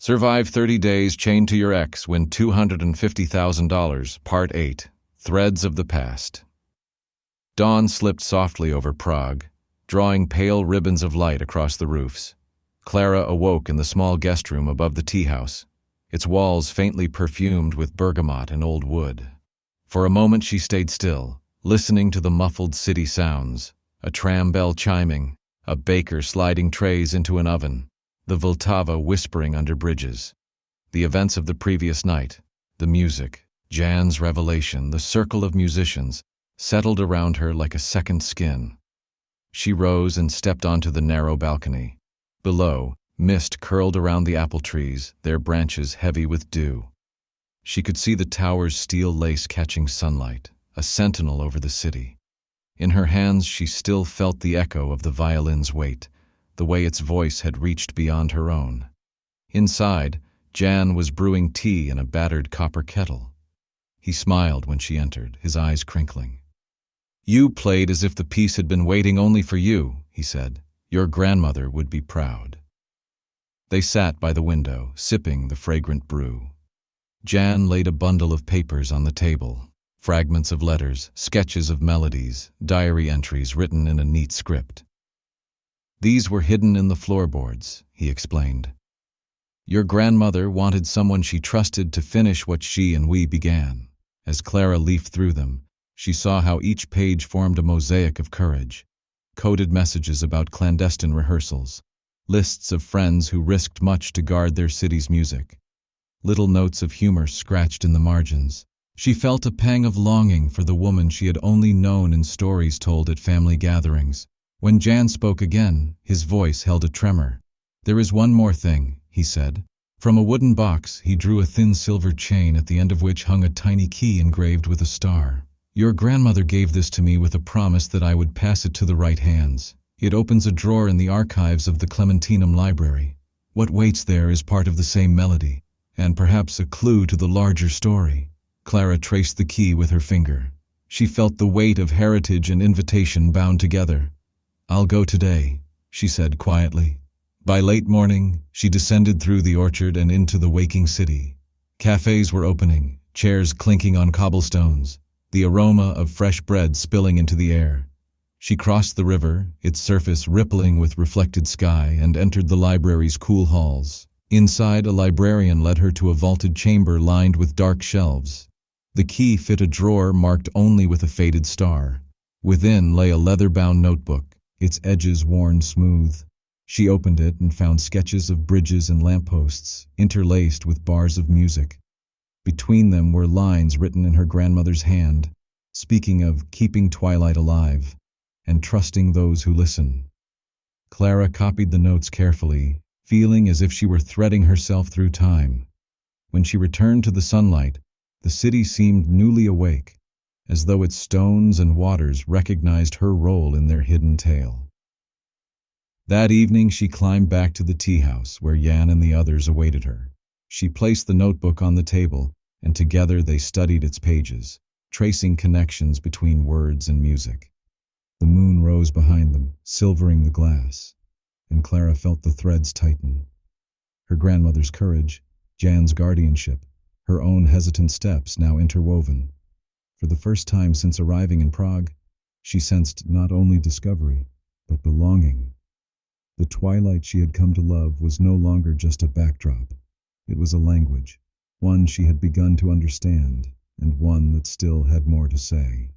Survive 30 days chained to your ex, win $250,000, Part 8. Threads of the Past. Dawn slipped softly over Prague, drawing pale ribbons of light across the roofs. Clara awoke in the small guest room above the tea house, its walls faintly perfumed with bergamot and old wood. For a moment she stayed still, listening to the muffled city sounds, a tram bell chiming, a baker sliding trays into an oven, the Vltava whispering under bridges. The events of the previous night, the music, Jan's revelation, the circle of musicians, settled around her like a second skin. She rose and stepped onto the narrow balcony. Below, mist curled around the apple trees, their branches heavy with dew. She could see the tower's steel lace catching sunlight, a sentinel over the city. In her hands she still felt the echo of the violin's weight, the way its voice had reached beyond her own. Inside, Jan was brewing tea in a battered copper kettle. He smiled when she entered, his eyes crinkling. "You played as if the piece had been waiting only for you," he said. "Your grandmother would be proud." They sat by the window, sipping the fragrant brew. Jan laid a bundle of papers on the table, fragments of letters, sketches of melodies, diary entries written in a neat script. "These were hidden in the floorboards," he explained. "Your grandmother wanted someone she trusted to finish what she and we began." As Clara leafed through them, she saw how each page formed a mosaic of courage. Coded messages about clandestine rehearsals, lists of friends who risked much to guard their city's music, little notes of humor scratched in the margins. She felt a pang of longing for the woman she had only known in stories told at family gatherings. When Jan spoke again, his voice held a tremor. "There is one more thing," he said. From a wooden box, he drew a thin silver chain at the end of which hung a tiny key engraved with a star. "Your grandmother gave this to me with a promise that I would pass it to the right hands. It opens a drawer in the archives of the Clementinum Library. What waits there is part of the same melody, and perhaps a clue to the larger story." Clara traced the key with her finger. She felt the weight of heritage and invitation bound together. "I'll go today," she said quietly. By late morning, she descended through the orchard and into the waking city. Cafes were opening, chairs clinking on cobblestones, the aroma of fresh bread spilling into the air. She crossed the river, its surface rippling with reflected sky, and entered the library's cool halls. Inside, a librarian led her to a vaulted chamber lined with dark shelves. The key fit a drawer marked only with a faded star. Within lay a leather-bound notebook, its edges worn smooth. She opened it and found sketches of bridges and lampposts, interlaced with bars of music. Between them were lines written in her grandmother's hand, speaking of keeping twilight alive and trusting those who listen. Clara copied the notes carefully, feeling as if she were threading herself through time. When she returned to the sunlight, the city seemed newly awake, as though its stones and waters recognized her role in their hidden tale. That evening she climbed back to the tea house where Jan and the others awaited her. She placed the notebook on the table, and together they studied its pages, tracing connections between words and music. The moon rose behind them, silvering the glass, and Clara felt the threads tighten. Her grandmother's courage, Jan's guardianship, her own hesitant steps now interwoven. For the first time since arriving in Prague, she sensed not only discovery, but belonging. The twilight she had come to love was no longer just a backdrop. It was a language, one she had begun to understand, and one that still had more to say.